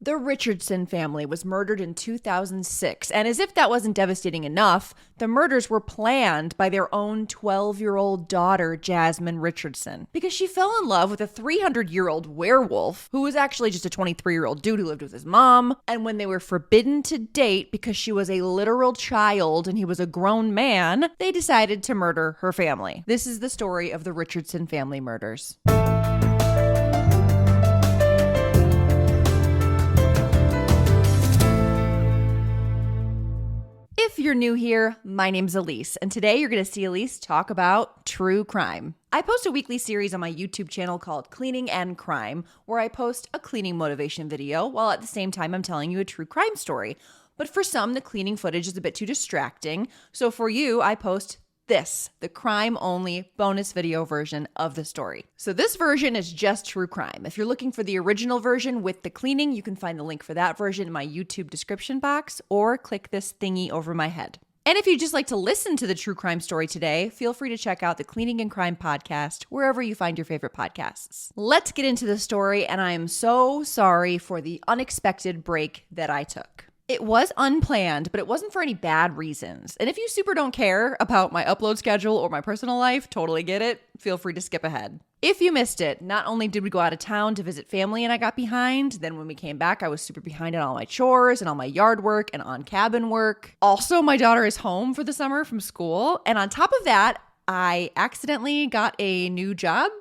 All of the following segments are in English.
The Richardson family was murdered in 2006, and as if that wasn't devastating enough, the murders were planned by their own 12-year-old daughter, Jasmine Richardson, because she fell in love with a 300-year-old werewolf who was actually just a 23-year-old dude who lived with his mom, and when they were forbidden to date because she was a literal child and he was a grown man, they decided to murder her family. This is the story of the Richardson family murders. If you're new here, my name's Elise, and today you're going to see Elise talk about true crime. I post a weekly series on my YouTube channel called Cleaning and Crime, where I post a cleaning motivation video while at the same time I'm telling you a true crime story. But for some, the cleaning footage is a bit too distracting, so for you, I post this, the crime-only bonus video version of the story. So this version is just true crime. If you're looking for the original version with the cleaning, you can find the link for that version in my YouTube description box or click this thingy over my head. And if you'd just like to listen to the true crime story today, feel free to check out the Cleaning and Crime podcast wherever you find your favorite podcasts. Let's get into the story, and I am so sorry for the unexpected break that I took. It was unplanned, but it wasn't for any bad reasons. And if you super don't care about my upload schedule or my personal life, totally get it. Feel free to skip ahead. If you missed it, not only did we go out of town to visit family and I got behind, then when we came back, I was super behind on all my chores and all my yard work and on cabin work. Also, my daughter is home for the summer from school. And on top of that, I accidentally got a new job.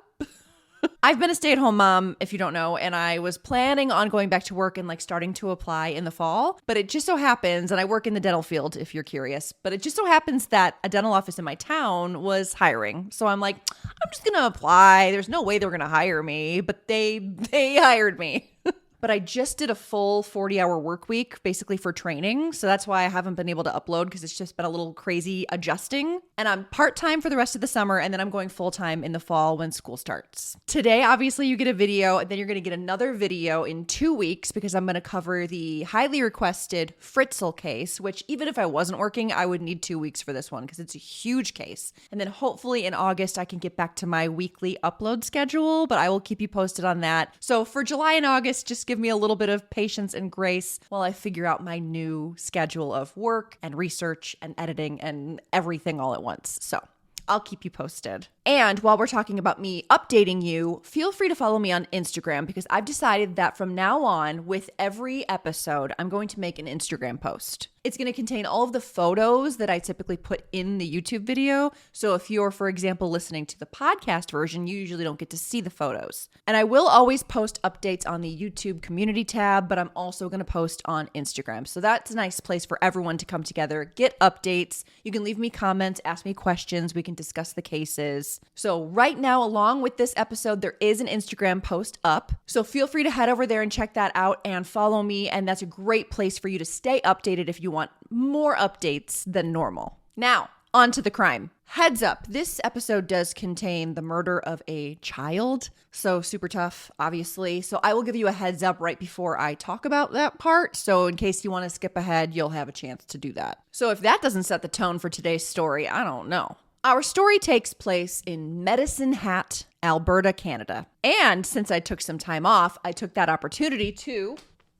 I've been a stay-at-home mom, if you don't know, and I was planning on going back to work and starting to apply in the fall, but it just so happens, and I work in the dental field if you're curious, but it just so happens that a dental office in my town was hiring. So I'm like, I'm just going to apply. There's no way they're going to hire me, but they hired me. But I just did a full 40-hour work week, basically for training. So that's why I haven't been able to upload, because it's just been a little crazy adjusting. And I'm part-time for the rest of the summer, and then I'm going full-time in the fall when school starts. Today, obviously, you get a video, and then you're going to get another video in 2 weeks, because I'm going to cover the highly requested Fritzl case, which even if I wasn't working, I would need 2 weeks for this one, because it's a huge case. And then hopefully in August, I can get back to my weekly upload schedule, but I will keep you posted on that. So for July and August, just give me a little bit of patience and grace while I figure out my new schedule of work and research and editing and everything all at once. So I'll keep you posted. And while we're talking about me updating you, feel free to follow me on Instagram, because I've decided that from now on, with every episode, I'm going to make an Instagram post. It's going to contain all of the photos that I typically put in the YouTube video. So if you're, for example, listening to the podcast version, you usually don't get to see the photos. And I will always post updates on the YouTube community tab, but I'm also going to post on Instagram. So that's a nice place for everyone to come together, get updates. You can leave me comments, ask me questions. We can discuss the cases. So right now, along with this episode, there is an Instagram post up. So feel free to head over there and check that out and follow me. And that's a great place for you to stay updated if you want more updates than normal. Now, on to the crime. Heads up, this episode does contain the murder of a child. So super tough, obviously. So I will give you a heads up right before I talk about that part. So in case you want to skip ahead, you'll have a chance to do that. So if that doesn't set the tone for today's story, I don't know. Our story takes place in Medicine Hat, Alberta, Canada. And since I took some time off, I took that opportunity to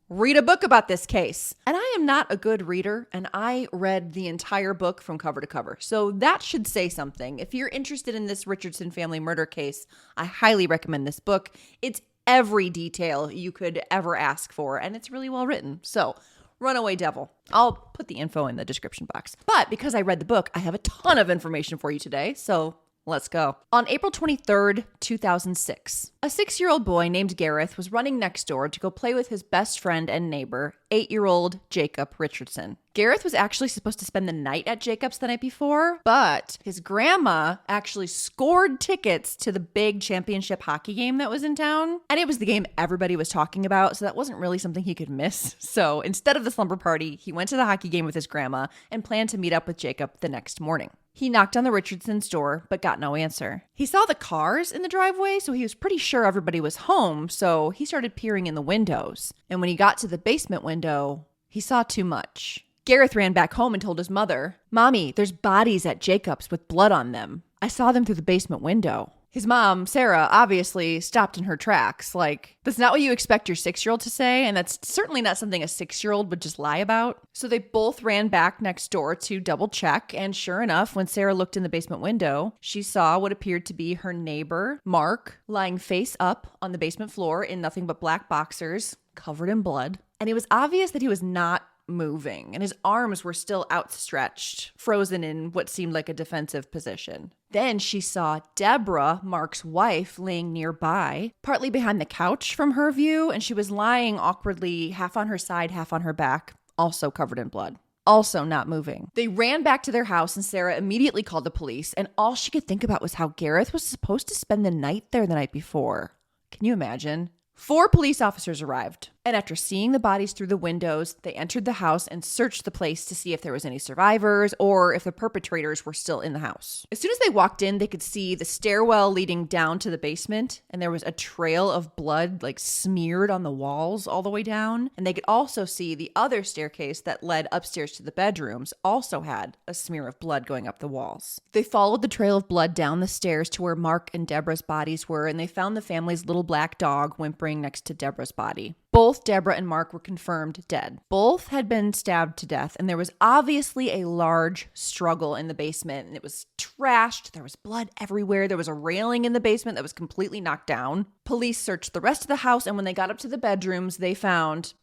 read a book about this case. And I am not a good reader, and I read the entire book from cover to cover. So that should say something. If you're interested in this Richardson family murder case, I highly recommend this book. It's every detail you could ever ask for, and it's really well written. So Runaway Devil. I'll put the info in the description box. But because I read the book, I have a ton of information for you today, so let's go. On April 23rd, 2006, a 6-year-old boy named Gareth was running next door to go play with his best friend and neighbor, 8-year-old Jacob Richardson. Gareth was actually supposed to spend the night at Jacob's the night before, but his grandma actually scored tickets to the big championship hockey game that was in town. And it was the game everybody was talking about, so that wasn't really something he could miss. So instead of the slumber party, he went to the hockey game with his grandma and planned to meet up with Jacob the next morning. He knocked on the Richardson's door, but got no answer. He saw the cars in the driveway, so he was pretty sure everybody was home, so he started peering in the windows. And when he got to the basement window, he saw too much. Gareth ran back home and told his mother, "Mommy, there's bodies at Jacob's with blood on them. I saw them through the basement window." His mom, Sarah, obviously stopped in her tracks. Like, that's not what you expect your 6-year-old to say, and that's certainly not something a 6-year-old would just lie about. So they both ran back next door to double check, and sure enough, when Sarah looked in the basement window, she saw what appeared to be her neighbor, Mark, lying face up on the basement floor in nothing but black boxers, covered in blood. And it was obvious that he was not moving, and his arms were still outstretched, frozen in what seemed like a defensive position. Then she saw Deborah, Mark's wife, laying nearby, partly behind the couch from her view, and she was lying awkwardly, half on her side, half on her back, also covered in blood. Also not moving. They ran back to their house, and Sarah immediately called the police, and all she could think about was how Gareth was supposed to spend the night there the night before. Can you imagine? 4 police officers arrived, and after seeing the bodies through the windows, they entered the house and searched the place to see if there was any survivors or if the perpetrators were still in the house. As soon as they walked in, they could see the stairwell leading down to the basement, and there was a trail of blood like smeared on the walls all the way down. And they could also see the other staircase that led upstairs to the bedrooms also had a smear of blood going up the walls. They followed the trail of blood down the stairs to where Mark and Deborah's bodies were, and they found the family's little black dog whimpering next to Deborah's body. Both Deborah and Mark were confirmed dead. Both had been stabbed to death, and there was obviously a large struggle in the basement, and it was trashed. There was blood everywhere. There was a railing in the basement that was completely knocked down. Police searched the rest of the house, and when they got up to the bedrooms, they found,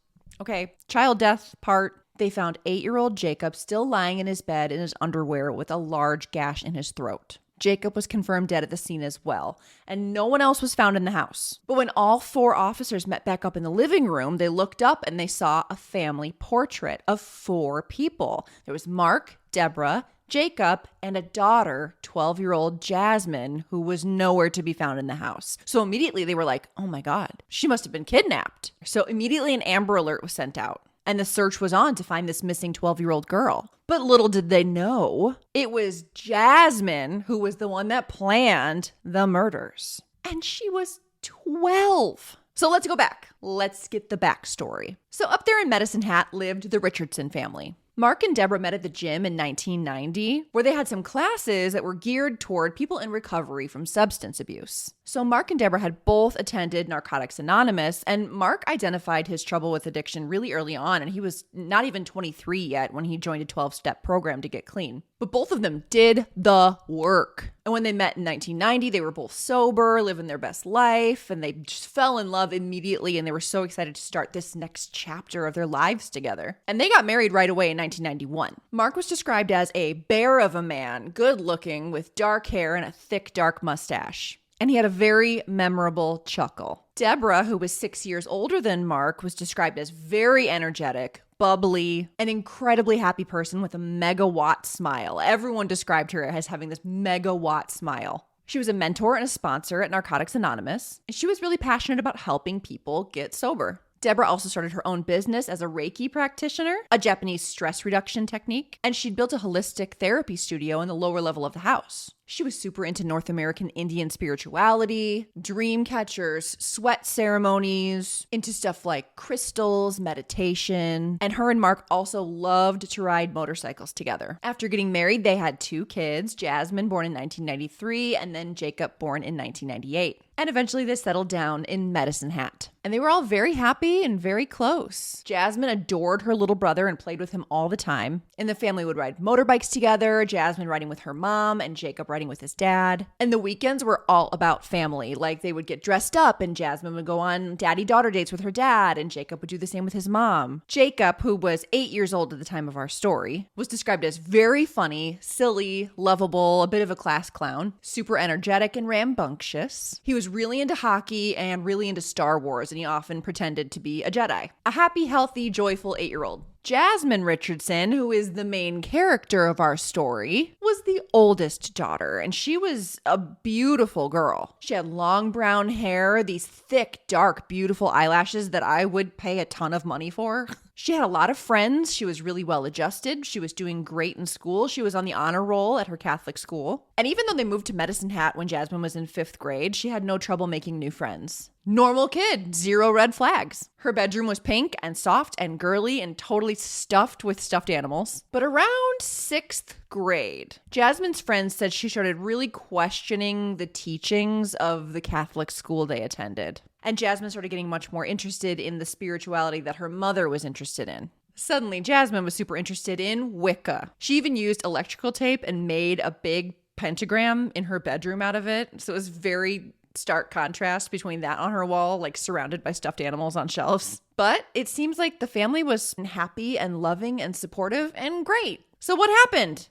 child death part. They found 8-year-old Jacob still lying in his bed in his underwear with a large gash in his throat. Jacob was confirmed dead at the scene as well, and no one else was found in the house. But when all 4 officers met back up in the living room, they looked up and they saw a family portrait of 4 people. There was Mark, Deborah, Jacob, and a daughter, 12-year-old Jasmine, who was nowhere to be found in the house. So immediately they were like, oh my God, she must have been kidnapped. So immediately an Amber Alert was sent out, and the search was on to find this missing 12-year-old girl. But little did they know, it was Jasmine who was the one that planned the murders. And she was 12. So let's go back. Let's get the backstory. So up there in Medicine Hat lived the Richardson family. Mark and Deborah met at the gym in 1990, where they had some classes that were geared toward people in recovery from substance abuse. So Mark and Deborah had both attended Narcotics Anonymous, and Mark identified his trouble with addiction really early on, and he was not even 23 yet when he joined a 12-step program to get clean. But both of them did the work. And when they met in 1990, they were both sober, living their best life, and they just fell in love immediately, and they were so excited to start this next chapter of their lives together. And they got married right away in 1991. Mark was described as a bear of a man, good looking, with dark hair and a thick, dark mustache. And he had a very memorable chuckle. Deborah, who was 6 years older than Mark, was described as very energetic, bubbly, an incredibly happy person with a megawatt smile. Everyone described her as having this megawatt smile. She was a mentor and a sponsor at Narcotics Anonymous, and she was really passionate about helping people get sober. Deborah also started her own business as a Reiki practitioner, a Japanese stress reduction technique, and she'd built a holistic therapy studio in the lower level of the house. She was super into North American Indian spirituality, dream catchers, sweat ceremonies, into stuff like crystals, meditation, and her and Mark also loved to ride motorcycles together. After getting married, they had 2 kids, Jasmine, born in 1993, and then Jacob, born in 1998. And eventually they settled down in Medicine Hat. And they were all very happy and very close. Jasmine adored her little brother and played with him all the time. And the family would ride motorbikes together, Jasmine riding with her mom and Jacob riding with his dad. And the weekends were all about family. Like, they would get dressed up and Jasmine would go on daddy-daughter dates with her dad, and Jacob would do the same with his mom. Jacob, who was 8 years old at the time of our story, was described as very funny, silly, lovable, a bit of a class clown, super energetic and rambunctious. He was really into hockey and really into Star Wars, and he often pretended to be a Jedi. A happy, healthy, joyful 8-year-old. Jasmine Richardson, who is the main character of our story, was the oldest daughter, and she was a beautiful girl. She had long brown hair, these thick, dark, beautiful eyelashes that I would pay a ton of money for. She had a lot of friends. She was really well adjusted. She was doing great in school. She was on the honor roll at her Catholic school. And even though they moved to Medicine Hat when Jasmine was in 5th grade, she had no trouble making new friends. Normal kid, 0 red flags. Her bedroom was pink and soft and girly and totally stuffed with stuffed animals. But around 6th grade, Jasmine's friends said she started really questioning the teachings of the Catholic school they attended. And Jasmine started getting much more interested in the spirituality that her mother was interested in. Suddenly, Jasmine was super interested in Wicca. She even used electrical tape and made a big pentagram in her bedroom out of it. So it was very stark contrast between that on her wall, like surrounded by stuffed animals on shelves. But it seems like the family was happy and loving and supportive and great. So what happened?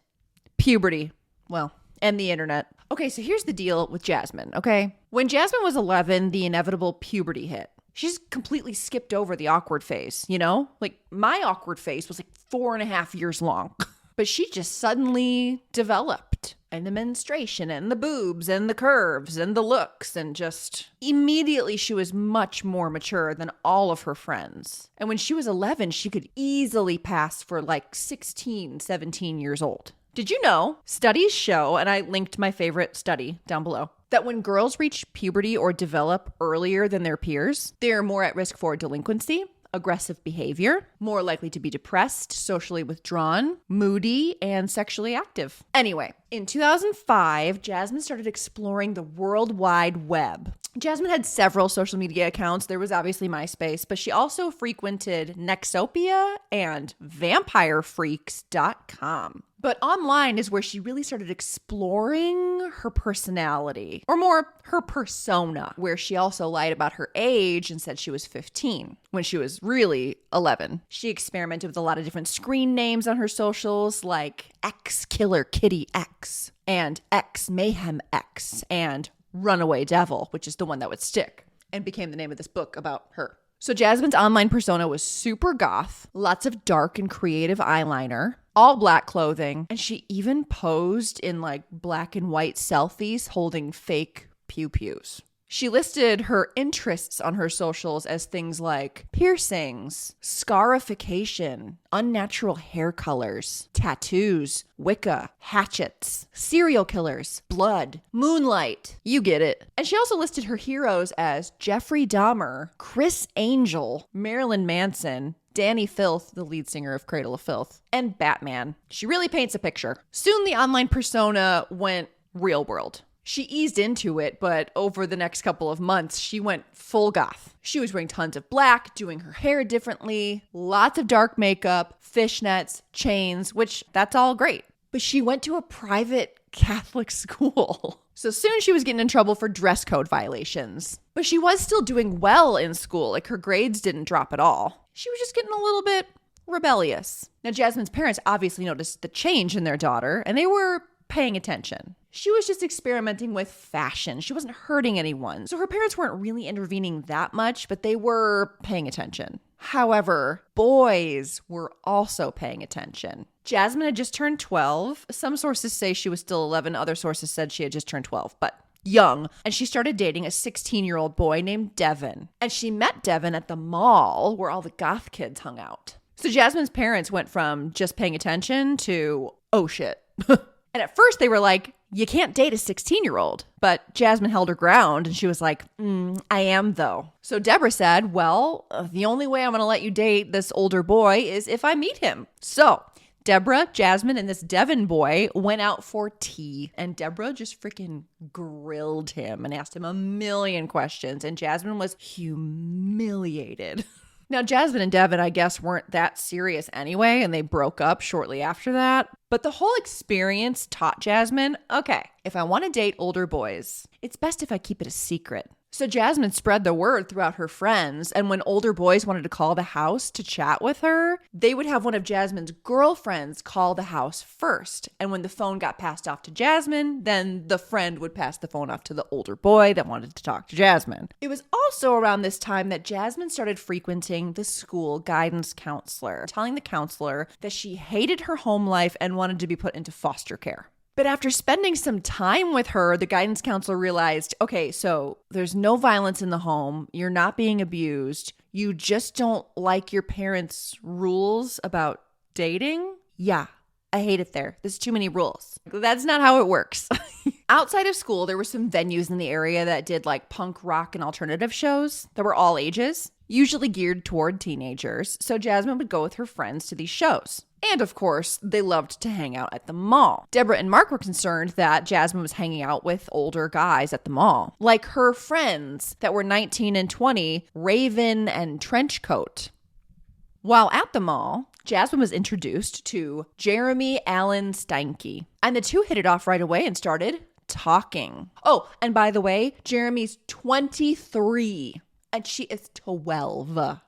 Puberty. Well, and the internet. Okay, so here's the deal with Jasmine, okay? When Jasmine was 11, the inevitable puberty hit. She's completely skipped over the awkward phase, you know? Like, my awkward phase was like 4.5 years long. But she just suddenly developed. And the menstruation and the boobs and the curves and the looks, and just immediately she was much more mature than all of her friends. And when she was 11, she could easily pass for like 16, 17 years old. Did you know? Studies show, and I linked my favorite study down below, that when girls reach puberty or develop earlier than their peers, they're more at risk for delinquency, aggressive behavior, more likely to be depressed, socially withdrawn, moody, and sexually active. Anyway, in 2005, Jasmine started exploring the World Wide Web. Jasmine had several social media accounts. There was obviously MySpace, but she also frequented Nexopia and VampireFreaks.com. But online is where she really started exploring her personality, or more, her persona, where she also lied about her age and said she was 15 when she was really 11. She experimented with a lot of different screen names on her socials, like X Killer Kitty X and X Mayhem X and Runaway Devil, which is the one that would stick and became the name of this book about her. So Jasmine's online persona was super goth, lots of dark and creative eyeliner, all black clothing, and she even posed in like black and white selfies holding fake pew-pews. She listed her interests on her socials as things like piercings, scarification, unnatural hair colors, tattoos, Wicca, hatchets, serial killers, blood, moonlight. You get it. And she also listed her heroes as Jeffrey Dahmer, Chris Angel, Marilyn Manson, Danny Filth, the lead singer of Cradle of Filth, and Batman. She really paints a picture. Soon the online persona went real world. She eased into it, but over the next couple of months, she went full goth. She was wearing tons of black, doing her hair differently, lots of dark makeup, fishnets, chains, which that's all great. But she went to a private Catholic school. So soon she was getting in trouble for dress code violations. But she was still doing well in school. Like, her grades didn't drop at all. She was just getting a little bit rebellious. Now, Jasmine's parents obviously noticed the change in their daughter, and they were paying attention. She was just experimenting with fashion. She wasn't hurting anyone. So her parents weren't really intervening that much, but they were paying attention. However, boys were also paying attention. Jasmine had just turned 12. Some sources say she was still 11. Other sources said she had just turned 12, but young. And she started dating a 16-year-old boy named Devin. And she met Devin at the mall where all the goth kids hung out. So Jasmine's parents went from just paying attention to, oh shit. And at first they were like, you can't date a 16-year-old. But Jasmine held her ground and she was like, I am though. So Deborah said, well, the only way I'm going to let you date this older boy is if I meet him. So Deborah, Jasmine, and this Devin boy went out for tea. And Deborah just freaking grilled him and asked him a million questions. And Jasmine was humiliated. Now, Jasmine and Devin, I guess, weren't that serious anyway, and they broke up shortly after that. But the whole experience taught Jasmine, okay, if I want to date older boys, it's best if I keep it a secret. So Jasmine spread the word throughout her friends, and when older boys wanted to call the house to chat with her, they would have one of Jasmine's girlfriends call the house first. And when the phone got passed off to Jasmine, then the friend would pass the phone off to the older boy that wanted to talk to Jasmine. It was also around this time that Jasmine started frequenting the school guidance counselor, telling the counselor that she hated her home life and wanted to be put into foster care. But after spending some time with her, the guidance counselor realized, okay, so there's no violence in the home. You're not being abused. You just don't like your parents' rules about dating. Yeah, I hate it there. There's too many rules. That's not how it works. Outside of school, there were some venues in the area that did like punk rock and alternative shows that were all ages, usually geared toward teenagers. So Jasmine would go with her friends to these shows. And of course, they loved to hang out at the mall. Deborah and Mark were concerned that Jasmine was hanging out with older guys at the mall, like her friends that were 19 and 20, Raven and Trenchcoat. While at the mall, Jasmine was introduced to Jeremy Allen Steinke, and the two hit it off right away and started talking. Oh, and by the way, Jeremy's 23 and she is 12.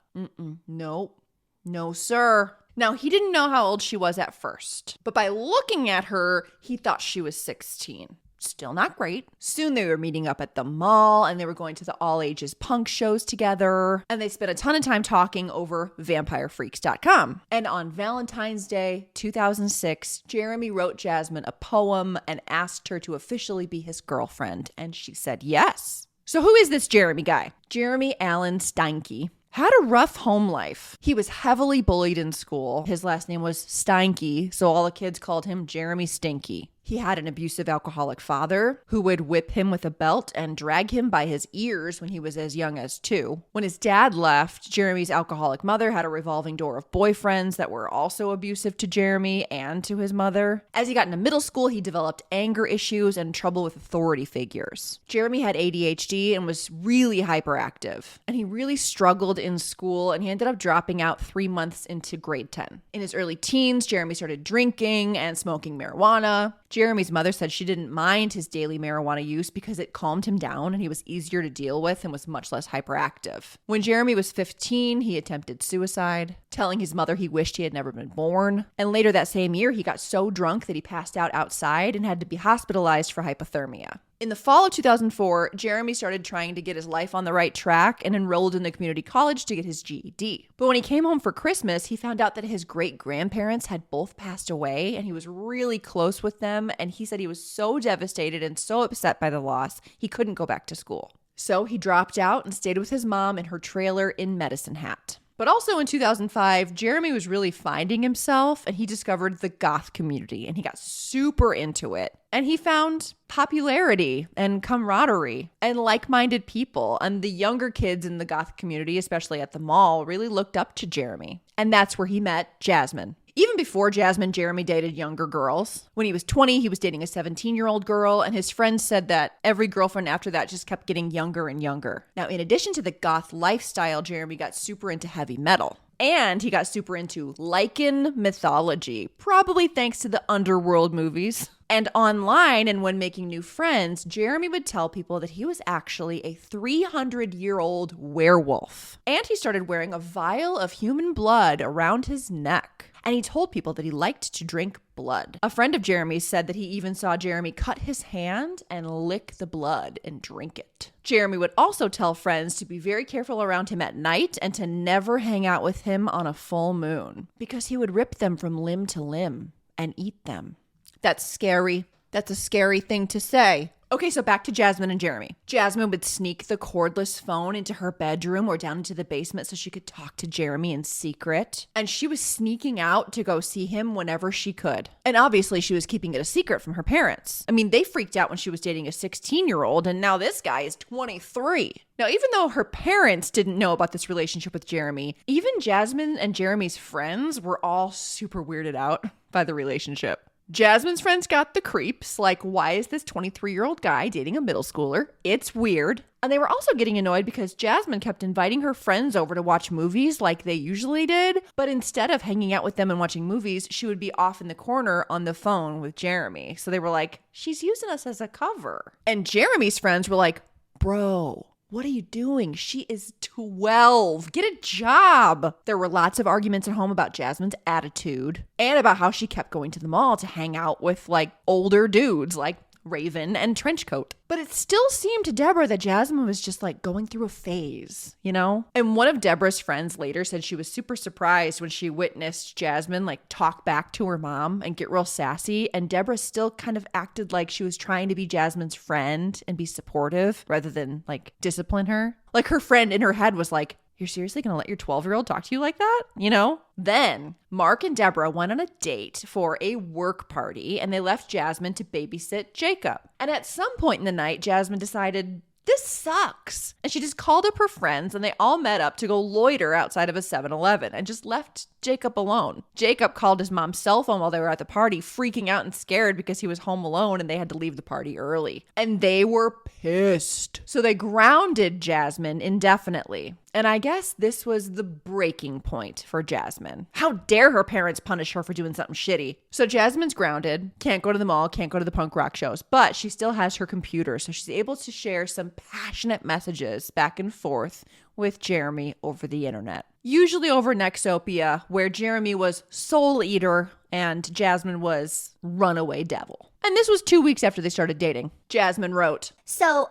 No, sir. Now, he didn't know how old she was at first, but by looking at her, he thought she was 16. Still not great. Soon they were meeting up at the mall and they were going to the all ages punk shows together. And they spent a ton of time talking over vampirefreaks.com. And on Valentine's Day, 2006, Jeremy wrote Jasmine a poem and asked her to officially be his girlfriend. And she said yes. So who is this Jeremy guy? Jeremy Allen Steinke had a rough home life. He was heavily bullied in school. His last name was Steinke, so all the kids called him Jeremy Stinky. He had an abusive alcoholic father who would whip him with a belt and drag him by his ears when he was as young as 2. When his dad left, Jeremy's alcoholic mother had a revolving door of boyfriends that were also abusive to Jeremy and to his mother. As he got into middle school, he developed anger issues and trouble with authority figures. Jeremy had ADHD and was really hyperactive, and he really struggled in school, and he ended up dropping out 3 months into grade 10. In his early teens, Jeremy started drinking and smoking marijuana. Jeremy's mother said she didn't mind his daily marijuana use because it calmed him down and he was easier to deal with and was much less hyperactive. When Jeremy was 15, he attempted suicide, telling his mother he wished he had never been born. And later that same year, he got so drunk that he passed out outside and had to be hospitalized for hypothermia. In the fall of 2004, Jeremy started trying to get his life on the right track and enrolled in the community college to get his GED. But when he came home for Christmas, he found out that his great-grandparents had both passed away and he was really close with them. And he said he was so devastated and so upset by the loss, he couldn't go back to school. So he dropped out and stayed with his mom in her trailer in Medicine Hat. But also in 2005, Jeremy was really finding himself and he discovered the goth community and he got super into it. And he found popularity and camaraderie and like-minded people. And the younger kids in the goth community, especially at the mall, really looked up to Jeremy. And that's where he met Jasmine. Even before Jasmine, Jeremy dated younger girls. When he was 20, he was dating a 17-year-old girl, and his friends said that every girlfriend after that just kept getting younger and younger. Now, in addition to the goth lifestyle, Jeremy got super into heavy metal. And he got super into Lycan mythology, probably thanks to the underworld movies. And online and when making new friends, Jeremy would tell people that he was actually a 300-year-old werewolf. And he started wearing a vial of human blood around his neck. And he told people that he liked to drink blood. A friend of Jeremy's said that he even saw Jeremy cut his hand and lick the blood and drink it. Jeremy would also tell friends to be very careful around him at night and to never hang out with him on a full moon because he would rip them from limb to limb and eat them. That's scary. That's a scary thing to say. Okay, so back to Jasmine and Jeremy. Jasmine would sneak the cordless phone into her bedroom or down into the basement so she could talk to Jeremy in secret. And she was sneaking out to go see him whenever she could. And obviously she was keeping it a secret from her parents. I mean, they freaked out when she was dating a 16-year-old and now this guy is 23. Now, even though her parents didn't know about this relationship with Jeremy, even Jasmine and Jeremy's friends were all super weirded out by the relationship. Jasmine's friends got the creeps, like, why is this 23-year-old guy dating a middle schooler? It's weird. And they were also getting annoyed because Jasmine kept inviting her friends over to watch movies like they usually did. But instead of hanging out with them and watching movies, she would be off in the corner on the phone with Jeremy. So they were like, she's using us as a cover. And Jeremy's friends were like, bro, what are you doing? She is 12. Get a job. There were lots of arguments at home about Jasmine's attitude and about how she kept going to the mall to hang out with like older dudes like Raven and Trenchcoat. But it still seemed to Deborah that Jasmine was just like going through a phase, you know? And one of Deborah's friends later said she was super surprised when she witnessed Jasmine like talk back to her mom and get real sassy. And Deborah still kind of acted like she was trying to be Jasmine's friend and be supportive rather than like discipline her. Like her friend in her head was like, you're seriously going to let your 12-year-old talk to you like that? You know? Then Mark and Deborah went on a date for a work party, and they left Jasmine to babysit Jacob. And at some point in the night, Jasmine decided, this sucks. And she just called up her friends, and they all met up to go loiter outside of a 7-Eleven and just left Jacob alone. Jacob called his mom's cell phone while they were at the party, freaking out and scared because he was home alone and they had to leave the party early. And they were pissed. So they grounded Jasmine indefinitely. And I guess this was the breaking point for Jasmine. How dare her parents punish her for doing something shitty? So Jasmine's grounded, can't go to the mall, can't go to the punk rock shows, but she still has her computer, so she's able to share some passionate messages back and forth with Jeremy over the internet. Usually over Nexopia, where Jeremy was Soul Eater and Jasmine was Runaway Devil. And this was 2 weeks after they started dating. Jasmine wrote, So,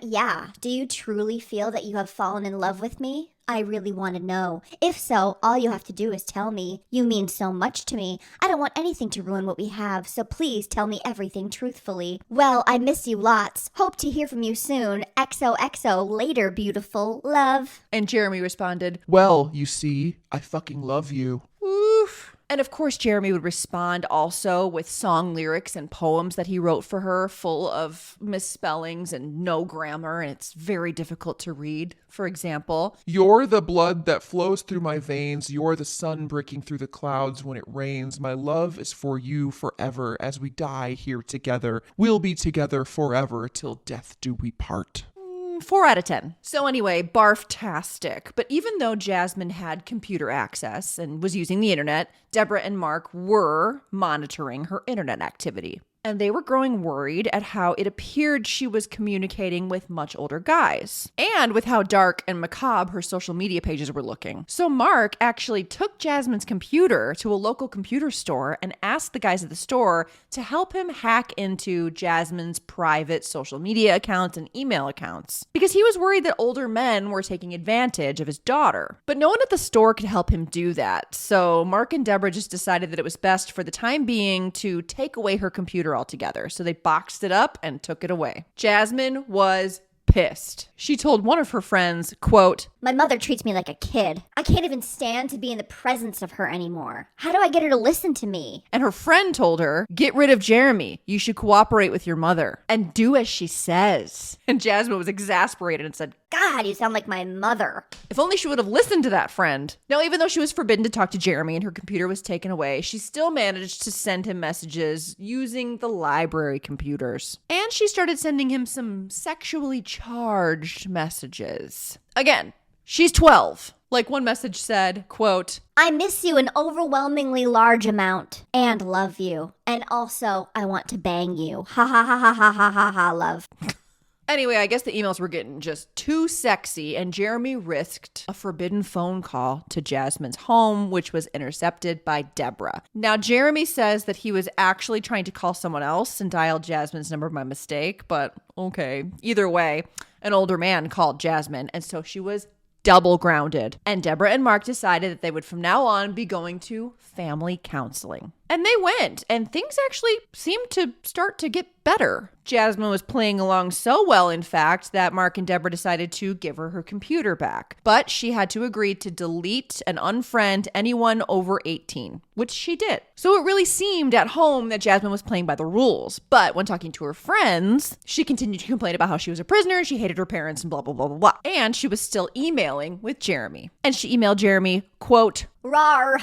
yeah, do you truly feel that you have fallen in love with me? I really want to know. If so, all you have to do is tell me. You mean so much to me. I don't want anything to ruin what we have, so please tell me everything truthfully. Well, I miss you lots. Hope to hear from you soon. XOXO, later, beautiful. Love. And Jeremy responded, Well, you see, I fucking love you. Oof. And of course, Jeremy would respond also with song lyrics and poems that he wrote for her, full of misspellings and no grammar, and it's very difficult to read. For example, You're the blood that flows through my veins. You're the sun breaking through the clouds when it rains. My love is for you forever. As we die here together, we'll be together forever till death do we part. 4 out of 10. So anyway, barf-tastic. But even though Jasmine had computer access and was using the internet, Deborah and Mark were monitoring her internet activity. And they were growing worried at how it appeared she was communicating with much older guys, and with how dark and macabre her social media pages were looking. So Mark actually took Jasmine's computer to a local computer store and asked the guys at the store to help him hack into Jasmine's private social media accounts and email accounts, because he was worried that older men were taking advantage of his daughter. But no one at the store could help him do that. So Mark and Deborah just decided that it was best for the time being to take away her computer altogether. So they boxed it up and took it away. Jasmine was pissed. She told one of her friends, quote, My mother treats me like a kid. I can't even stand to be in the presence of her anymore. How do I get her to listen to me? And her friend told her, get rid of Jeremy. You should cooperate with your mother and do as she says. And Jasmine was exasperated and said, God, you sound like my mother. if only she would have listened to that friend. Now, even though she was forbidden to talk to Jeremy and her computer was taken away, she still managed to send him messages using the library computers. And she started sending him some sexually charged messages. Again, she's 12. Like one message said, quote, I miss you an overwhelmingly large amount and love you. And also, I want to bang you. Ha ha ha ha ha ha ha ha, love. Anyway, I guess the emails were getting just too sexy, and Jeremy risked a forbidden phone call to Jasmine's home, which was intercepted by Deborah. Now, Jeremy says that he was actually trying to call someone else and dialed Jasmine's number by mistake, but okay. Either way, an older man called Jasmine, and so she was double grounded. And Deborah and Mark decided that they would from now on be going to family counseling. And they went, and things actually seemed to start to get better. Jasmine was playing along so well, in fact, that Mark and Deborah decided to give her her computer back. But she had to agree to delete and unfriend anyone over 18, which she did. So it really seemed at home that Jasmine was playing by the rules. But when talking to her friends, she continued to complain about how she was a prisoner, she hated her parents, and blah, blah, blah, blah, blah. And she was still emailing with Jeremy. And she emailed Jeremy, quote, Rawr.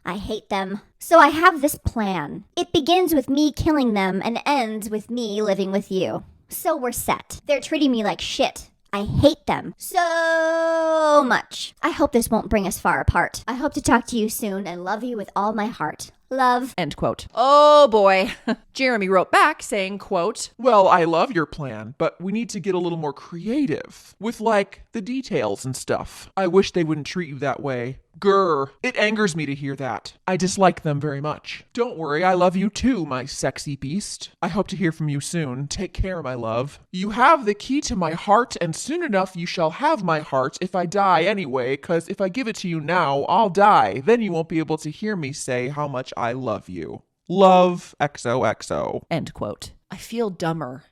I hate them. So I have this plan. It begins with me killing them and ends with me living with you. So we're set. They're treating me like shit. I hate them so much. I hope this won't bring us far apart. I hope to talk to you soon and love you with all my heart. Love. End quote. Oh boy. Jeremy wrote back saying, quote, Well, I love your plan, but we need to get a little more creative with, like, the details and stuff. I wish they wouldn't treat you that way. Grr. It angers me to hear that. I dislike them very much. Don't worry, I love you too, my sexy beast. I hope to hear from you soon. Take care, my love. You have the key to my heart, and soon enough you shall have my heart if I die anyway, 'cause if I give it to you now, I'll die. Then you won't be able to hear me say how much I love you. Love, XOXO. End quote. I feel dumber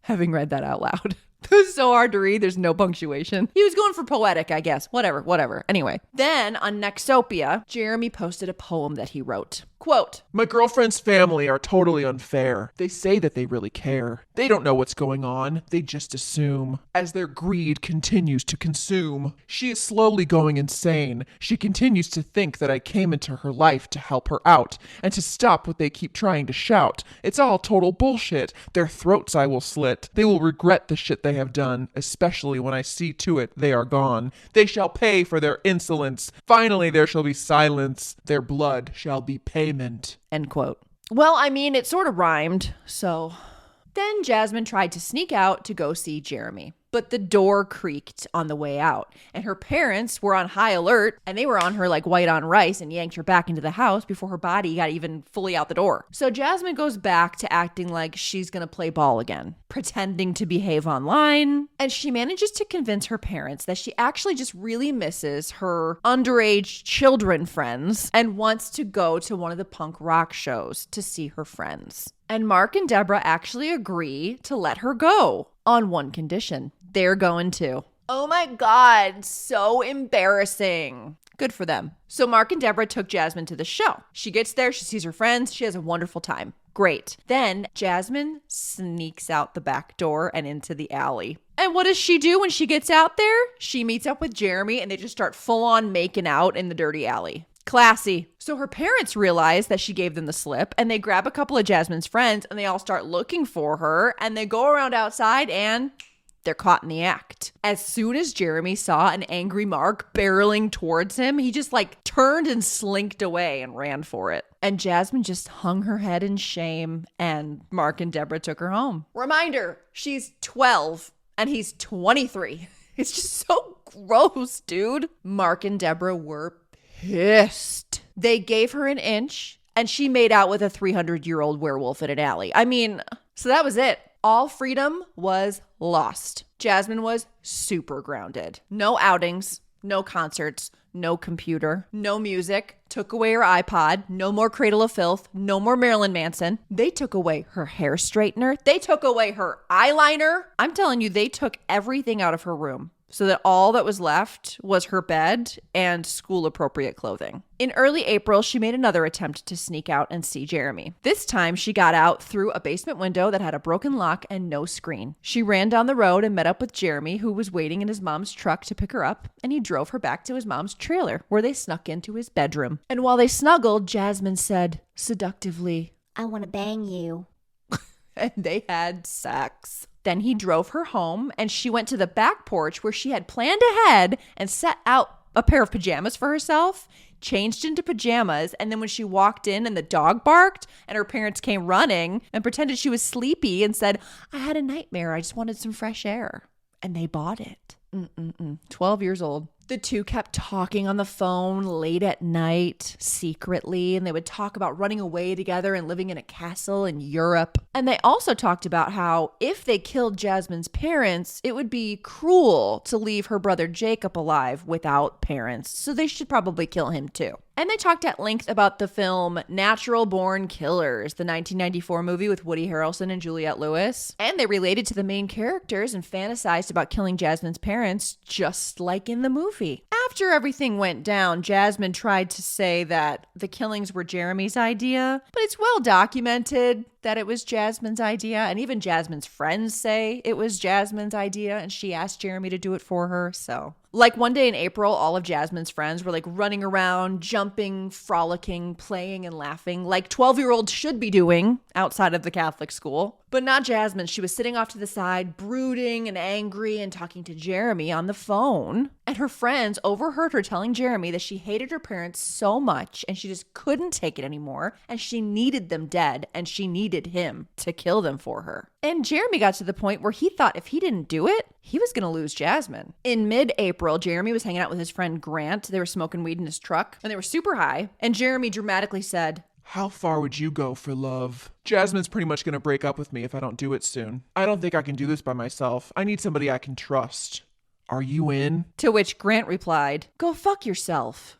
having read that out loud. It was so hard to read. There's no punctuation. He was going for poetic, I guess. Whatever. Anyway, then on Nexopia, Jeremy posted a poem that he wrote. Quote, My girlfriend's family are totally unfair. They say that they really care. They don't know what's going on. They just assume. As their greed continues to consume, she is slowly going insane. She continues to think that I came into her life to help her out and to stop what they keep trying to shout. It's all total bullshit. Their throats I will slit. They will regret the shit they have done, especially when I see to it they are gone. They shall pay for their insolence. Finally there shall be silence. Their blood shall be payment. end quote. Well, I mean, it sort of rhymed, so. Then Jasmine tried to sneak out to go see Jeremy. But the door creaked on the way out, and her parents were on high alert, and they were on her like white on rice and yanked her back into the house before her body got even fully out the door. So Jasmine goes back to acting like she's gonna play ball again, pretending to behave online, and she manages to convince her parents that she actually just really misses her underage children friends and wants to go to one of the punk rock shows to see her friends. And Mark and Deborah actually agree to let her go on one condition. They're going too. Oh my God, so embarrassing. Good for them. So Mark and Deborah took Jasmine to the show. She gets there, she sees her friends, she has a wonderful time. Great. Then Jasmine sneaks out the back door and into the alley. And what does she do when she gets out there? She meets up with Jeremy and they just start full on making out in the dirty alley. Classy. So her parents realize that she gave them the slip and they grab a couple of Jasmine's friends and they all start looking for her and they go around outside and they're caught in the act. As soon as Jeremy saw an angry Mark barreling towards him, he just like turned and slinked away and ran for it. And Jasmine just hung her head in shame and Mark and Deborah took her home. Reminder, she's 12 and he's 23. It's just so gross, dude. Mark and Deborah were pissed. They gave her an inch and she made out with a 300-year-old werewolf in an alley. I mean, so that was it. All freedom was lost. Jasmine was super grounded. No outings, no concerts, no computer, no music. Took away her iPod. No more Cradle of Filth. No more Marilyn Manson. They took away her hair straightener. They took away her eyeliner. I'm telling you, they took everything out of her room, so that all that was left was her bed and school-appropriate clothing. In early April, she made another attempt to sneak out and see Jeremy. This time, she got out through a basement window that had a broken lock and no screen. She ran down the road and met up with Jeremy, who was waiting in his mom's truck to pick her up, and he drove her back to his mom's trailer, where they snuck into his bedroom. And while they snuggled, Jasmine said, seductively, I want to bang you. and they had sex. Then he drove her home and she went to the back porch where she had planned ahead and set out a pair of pajamas for herself, changed into pajamas, and then when she walked in and the dog barked and her parents came running and pretended she was sleepy and said, I had a nightmare, I just wanted some fresh air. And they bought it. 12 years old. The two kept talking on the phone late at night, secretly, and they would talk about running away together and living in a castle in Europe. And they also talked about how if they killed Jasmine's parents, it would be cruel to leave her brother Jacob alive without parents, so they should probably kill him too. And they talked at length about the film Natural Born Killers, the 1994 movie with Woody Harrelson and Juliette Lewis. And they related to the main characters and fantasized about killing Jasmine's parents, just like in the movie. After everything went down, Jasmine tried to say that the killings were Jeremy's idea, but it's well documented that it was Jasmine's idea. And even Jasmine's friends say it was Jasmine's idea and she asked Jeremy to do it for her. So like one day in April, all of Jasmine's friends were like running around, jumping, frolicking, playing and laughing like 12-year-olds should be doing outside of the Catholic school. But not Jasmine. She was sitting off to the side, brooding and angry and talking to Jeremy on the phone. And her friends overheard her telling Jeremy that she hated her parents so much and she just couldn't take it anymore. And she needed them dead and she needed him to kill them for her. And Jeremy got to the point where he thought if he didn't do it, he was going to lose Jasmine. In mid-April, Jeremy was hanging out with his friend Grant. They were smoking weed in his truck and they were super high. And Jeremy dramatically said, How far would you go for love? Jasmine's pretty much going to break up with me if I don't do it soon. I don't think I can do this by myself. I need somebody I can trust. Are you in? To which Grant replied, Go fuck yourself.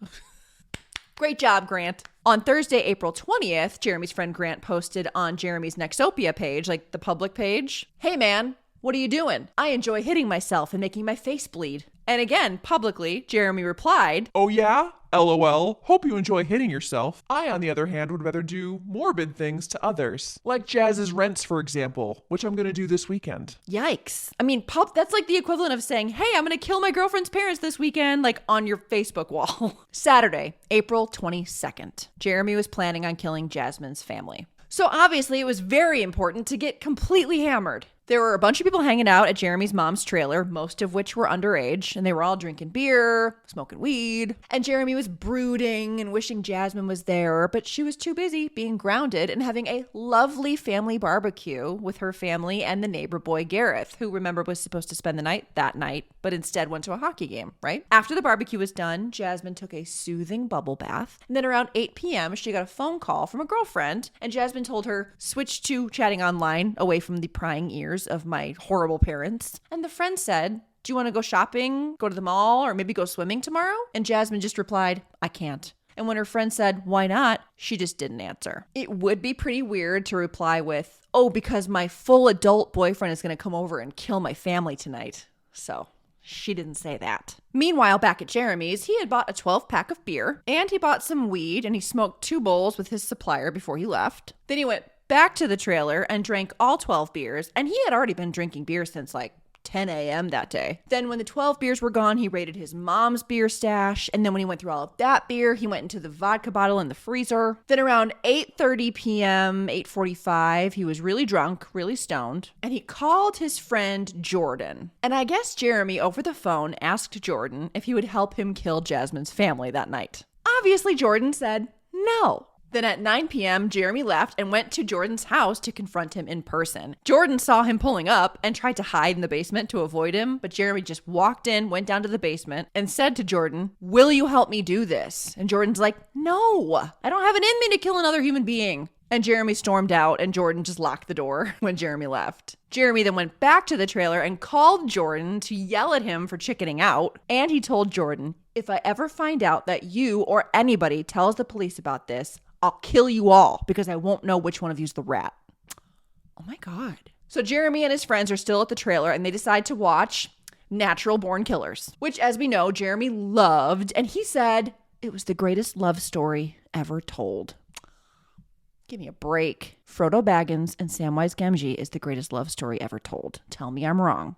Great job, Grant. On Thursday, April 20th, Jeremy's friend Grant posted on Jeremy's Nexopia page, like the public page, Hey man, "What are you doing?" "I enjoy hitting myself and making my face bleed." And again, publicly, Jeremy replied, "Oh yeah? LOL. Hope you enjoy hitting yourself. I, on the other hand, would rather do morbid things to others. Like Jazz's rents, for example, which I'm gonna do this weekend." Yikes. I mean, that's like the equivalent of saying, "Hey, I'm going to kill my girlfriend's parents this weekend," like on your Facebook wall. Saturday, April 22nd. Jeremy was planning on killing Jasmine's family. So obviously it was very important to get completely hammered. There were a bunch of people hanging out at Jeremy's mom's trailer, most of which were underage, and they were all drinking beer, smoking weed. And Jeremy was brooding and wishing Jasmine was there, but she was too busy being grounded and having a lovely family barbecue with her family and the neighbor boy Gareth, who, remember, was supposed to spend the night that night, but instead went to a hockey game, right? After the barbecue was done, Jasmine took a soothing bubble bath, and then around 8 p.m., she got a phone call from a girlfriend, and Jasmine told her, "Switch to chatting online, away from the prying ears of my horrible parents." And the friend said, "Do you want to go shopping, go to the mall, or maybe go swimming tomorrow?" And Jasmine just replied, "I can't." And when her friend said, "Why not?" she just didn't answer. It would be pretty weird to reply with, "Oh, because my full adult boyfriend is going to come over and kill my family tonight." So she didn't say that. Meanwhile, back at Jeremy's, he had bought a 12-pack of beer, and he bought some weed, and he smoked 2 bowls with his supplier before he left. Then he went back to the trailer and drank all 12 beers, and he had already been drinking beer since like 10 a.m. that day. Then when the 12 beers were gone, he raided his mom's beer stash, and then when he went through all of that beer, he went into the vodka bottle in the freezer. Then around 8:30 p.m., 8:45, he was really drunk, really stoned, and he called his friend Jordan. And I guess Jeremy, over the phone, asked Jordan if he would help him kill Jasmine's family that night. Obviously, Jordan said no. Then at 9 p.m., Jeremy left and went to Jordan's house to confront him in person. Jordan saw him pulling up and tried to hide in the basement to avoid him, but Jeremy just walked in, went down to the basement, and said to Jordan, "Will you help me do this?" And Jordan's like, "No, I don't have it in me to kill another human being." And Jeremy stormed out, and Jordan just locked the door when Jeremy left. Jeremy then went back to the trailer and called Jordan to yell at him for chickening out. And he told Jordan, "If I ever find out that you or anybody tells the police about this, I'll kill you all because I won't know which one of you's the rat." Oh my God. So Jeremy and his friends are still at the trailer, and they decide to watch Natural Born Killers, which, as we know, Jeremy loved. And he said it was the greatest love story ever told. Give me a break. Frodo Baggins and Samwise Gamgee is the greatest love story ever told. Tell me I'm wrong.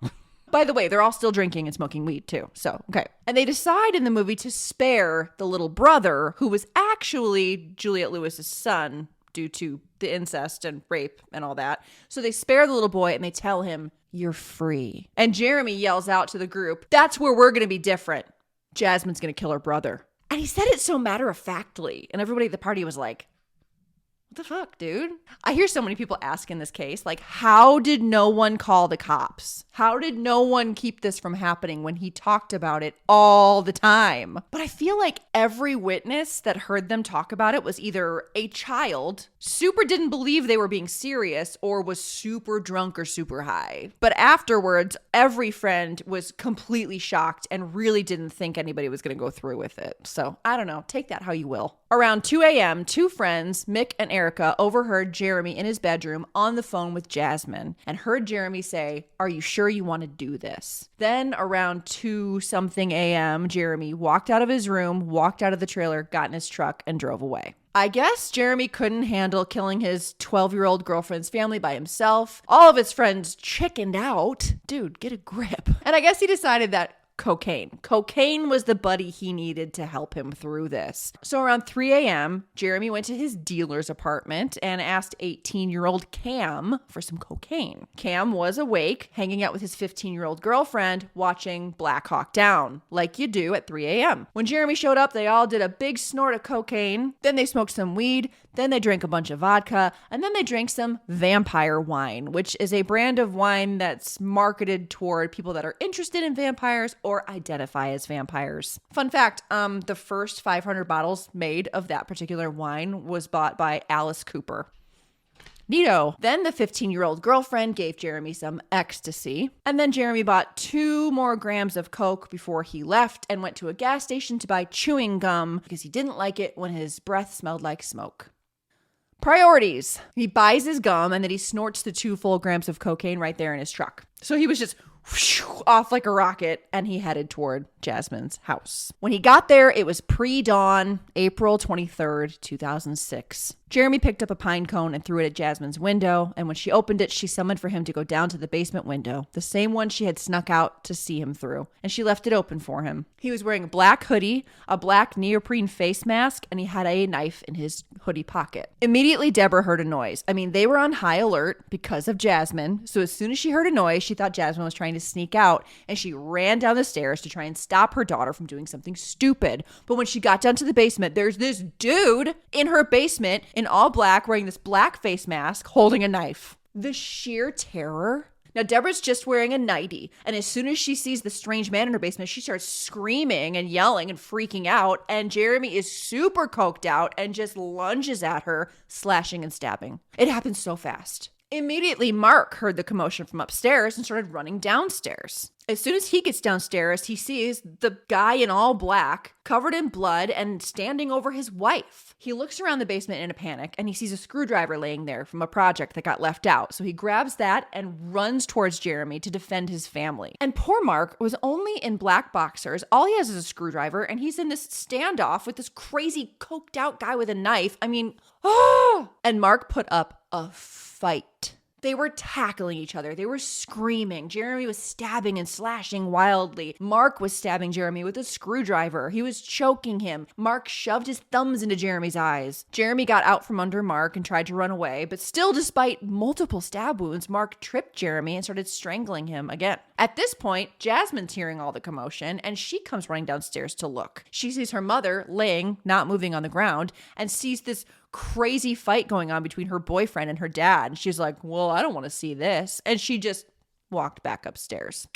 By the way, they're all still drinking and smoking weed too. So, okay. And they decide in the movie to spare the little brother, who was actually Juliette Lewis's son due to the incest and rape and all that. So they spare the little boy and they tell him, "You're free." And Jeremy yells out to the group, "That's where we're going to be different. Jasmine's going to kill her brother." And he said it so matter-of-factly. And everybody at the party was like, "What the fuck, dude?" I hear so many people ask in this case, like, how did no one call the cops? How did no one keep this from happening when he talked about it all the time? But I feel like every witness that heard them talk about it was either a child, super didn't believe they were being serious, or was super drunk or super high. But afterwards, every friend was completely shocked and really didn't think anybody was going to go through with it. So I don't know. Take that how you will. Around 2 a.m., 2 friends, Mick and Erica, overheard Jeremy in his bedroom on the phone with Jasmine and heard Jeremy say, "Are you sure you want to do this?" Then around 2-something a.m., Jeremy walked out of his room, walked out of the trailer, got in his truck, and drove away. I guess Jeremy couldn't handle killing his 12-year-old girlfriend's family by himself. All of his friends chickened out. Dude, get a grip. And I guess he decided that cocaine was the buddy he needed to help him through this. So around 3 a.m., Jeremy went to his dealer's apartment and asked 18-year-old Cam for some cocaine. Cam was awake, hanging out with his 15-year-old girlfriend, watching Black Hawk Down, like you do at 3 a.m. When Jeremy showed up, they all did a big snort of cocaine, then they smoked some weed, then they drank a bunch of vodka, and then they drank some vampire wine, which is a brand of wine that's marketed toward people that are interested in vampires or identify as vampires. Fun fact, the first 500 bottles made of that particular wine was bought by Alice Cooper. Neato. Then the 15-year-old girlfriend gave Jeremy some ecstasy. And then Jeremy bought 2 more grams of coke before he left and went to a gas station to buy chewing gum because he didn't like it when his breath smelled like smoke. Priorities. He buys his gum and then he snorts the 2 full grams of cocaine right there in his truck. So he was just off like a rocket and he headed toward Jasmine's house. When he got there, it was pre-dawn, April 23rd, 2006. Jeremy picked up a pine cone and threw it at Jasmine's window, and when she opened it, she summoned for him to go down to the basement window, the same one she had snuck out to see him through, and she left it open for him. He was wearing a black hoodie, a black neoprene face mask, and he had a knife in his hoodie pocket. Immediately, Deborah heard a noise. I mean, they were on high alert because of Jasmine, so as soon as she heard a noise, she thought Jasmine was trying to sneak out, and she ran down the stairs to try and stop her daughter from doing something stupid. But when she got down to the basement, there's this dude in her basement in all black, wearing this black face mask, holding a knife. The sheer terror. Now, Deborah's just wearing a nightie, and as soon as she sees the strange man in her basement, she starts screaming and yelling and freaking out, and Jeremy is super coked out and just lunges at her, slashing and stabbing. It happens so fast. Immediately, Mark heard the commotion from upstairs and started running downstairs. As soon as he gets downstairs, he sees the guy in all black, covered in blood and standing over his wife. He looks around the basement in a panic and he sees a screwdriver laying there from a project that got left out. So he grabs that and runs towards Jeremy to defend his family. And poor Mark was only in black boxers. All he has is a screwdriver and he's in this standoff with this crazy coked out guy with a knife. I mean, And Mark put up a fight. They were tackling each other. They were screaming. Jeremy was stabbing and slashing wildly. Mark was stabbing Jeremy with a screwdriver. He was choking him. Mark shoved his thumbs into Jeremy's eyes. Jeremy got out from under Mark and tried to run away, but still, despite multiple stab wounds, Mark tripped Jeremy and started strangling him again. At this point, Jasmine's hearing all the commotion, and she comes running downstairs to look. She sees her mother laying, not moving on the ground, and sees this crazy fight going on between her boyfriend and her dad. And she's like, well, I don't want to see this. And she just walked back upstairs.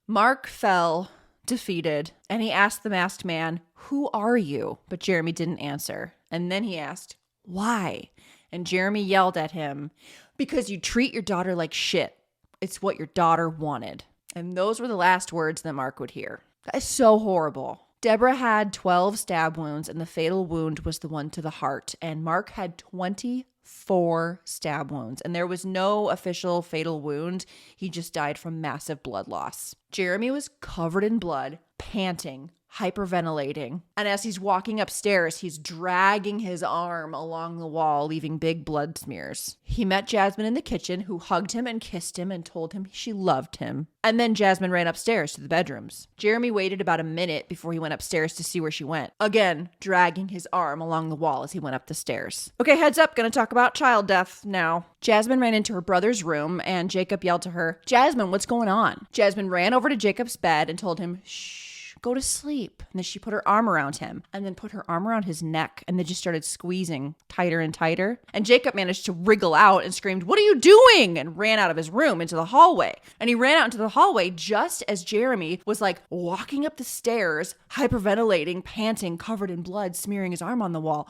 Mark fell defeated and he asked the masked man, who are you? But Jeremy didn't answer. And then he asked, why? And Jeremy yelled at him, because you treat your daughter like shit. It's what your daughter wanted. And those were the last words that Mark would hear. That is so horrible. Deborah had 12 stab wounds, and the fatal wound was the one to the heart. And Mark had 24 stab wounds, and there was no official fatal wound. He just died from massive blood loss. Jeremy was covered in blood, panting, hyperventilating. And as he's walking upstairs, he's dragging his arm along the wall, leaving big blood smears. He met Jasmine in the kitchen, who hugged him and kissed him and told him she loved him. And then Jasmine ran upstairs to the bedrooms. Jeremy waited about a minute before he went upstairs to see where she went. Again, dragging his arm along the wall as he went up the stairs. Okay, heads up, gonna talk about child death now. Jasmine ran into her brother's room and Jacob yelled to her, Jasmine, what's going on? Jasmine ran over to Jacob's bed and told him, shh. Go to sleep. And then she put her arm around him and then put her arm around his neck and they just started squeezing tighter and tighter. And Jacob managed to wriggle out and screamed, what are you doing? And ran out of his room into the hallway. And he ran out into the hallway just as Jeremy was like walking up the stairs, hyperventilating, panting, covered in blood, smearing his arm on the wall.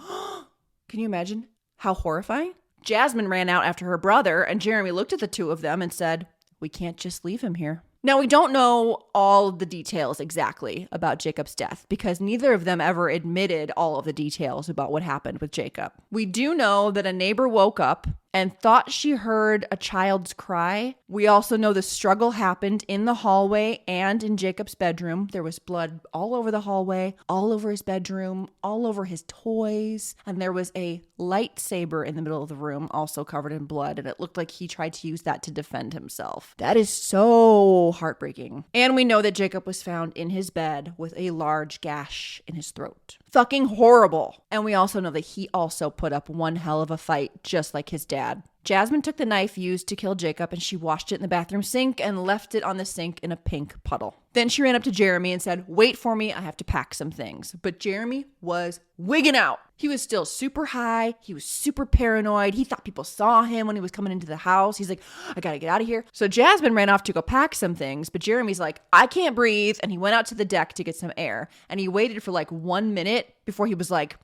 Can you imagine how horrifying? Jasmine ran out after her brother and Jeremy looked at the two of them and said, we can't just leave him here. Now, we don't know all of the details exactly about Jacob's death because neither of them ever admitted all of the details about what happened with Jacob. We do know that a neighbor woke up and thought she heard a child's cry. We also know the struggle happened in the hallway and in Jacob's bedroom. There was blood all over the hallway, all over his bedroom, all over his toys. And there was a lightsaber in the middle of the room, also covered in blood. And it looked like he tried to use that to defend himself. That is so heartbreaking. And we know that Jacob was found in his bed with a large gash in his throat. Fucking horrible. And we also know that he also put up one hell of a fight, just like his dad. Jasmine took the knife used to kill Jacob and she washed it in the bathroom sink and left it on the sink in a pink puddle. Then she ran up to Jeremy and said, wait for me, I have to pack some things. But Jeremy was wigging out. He was still super high. He was super paranoid. He thought people saw him when he was coming into the house. He's like, I gotta get out of here. So Jasmine ran off to go pack some things, but Jeremy's like, I can't breathe. And he went out to the deck to get some air. And he waited for like 1 minute before he was like,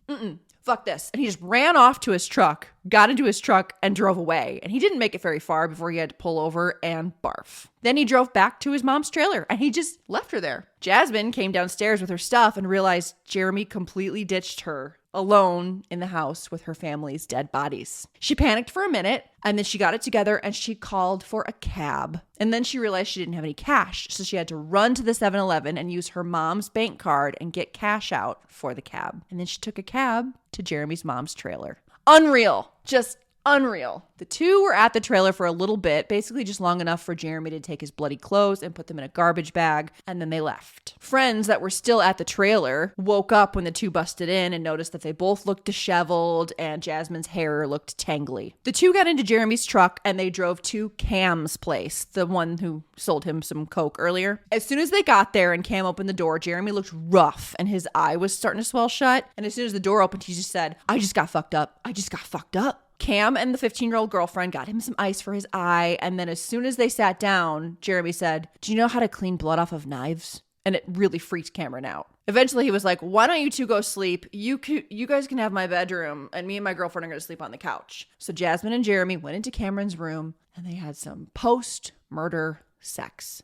fuck this. And he just ran off to his truck, got into his truck and drove away. And he didn't make it very far before he had to pull over and barf. Then he drove back to his mom's trailer and he just left her there. Jasmine came downstairs with her stuff and realized Jeremy completely ditched her alone in the house with her family's dead bodies. She panicked for a minute, and then she got it together and she called for a cab. And then she realized she didn't have any cash, so she had to run to the 7-Eleven and use her mom's bank card and get cash out for the cab. And then she took a cab to Jeremy's mom's trailer. Unreal. Just unreal. The two were at the trailer for a little bit, basically just long enough for Jeremy to take his bloody clothes and put them in a garbage bag, and then they left. Friends that were still at the trailer woke up when the two busted in and noticed that they both looked disheveled and Jasmine's hair looked tangly. The two got into Jeremy's truck and they drove to Cam's place, the one who sold him some coke earlier. As soon as they got there and Cam opened the door, Jeremy looked rough and his eye was starting to swell shut. And as soon as the door opened, he just said, "I just got fucked up. I just got fucked up." Cam and the 15-year-old girlfriend got him some ice for his eye, and then as soon as they sat down, Jeremy said, "Do you know how to clean blood off of knives?" And it really freaked Cameron out. Eventually, he was like, "Why don't you two go sleep? You guys can have my bedroom, and me and my girlfriend are going to sleep on the couch." So Jasmine and Jeremy went into Cameron's room, and they had some post-murder sex.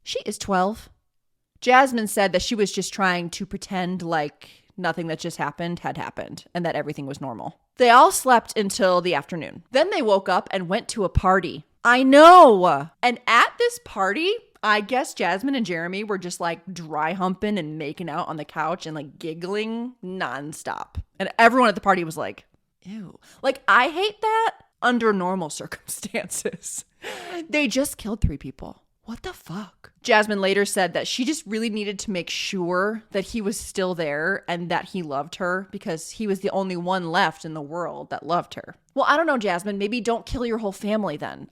She is 12. Jasmine said that she was just trying to pretend like nothing that just happened had happened and that everything was normal. They all slept until the afternoon. Then they woke up and went to a party. I know. And at this party, I guess Jasmine and Jeremy were just like dry humping and making out on the couch and like giggling nonstop. And everyone at the party was like, ew. Like, I hate that under normal circumstances. They just killed 3 people. What the fuck? Jasmine later said that she just really needed to make sure that he was still there and that he loved her because he was the only one left in the world that loved her. Well, I don't know, Jasmine. Maybe don't kill your whole family then.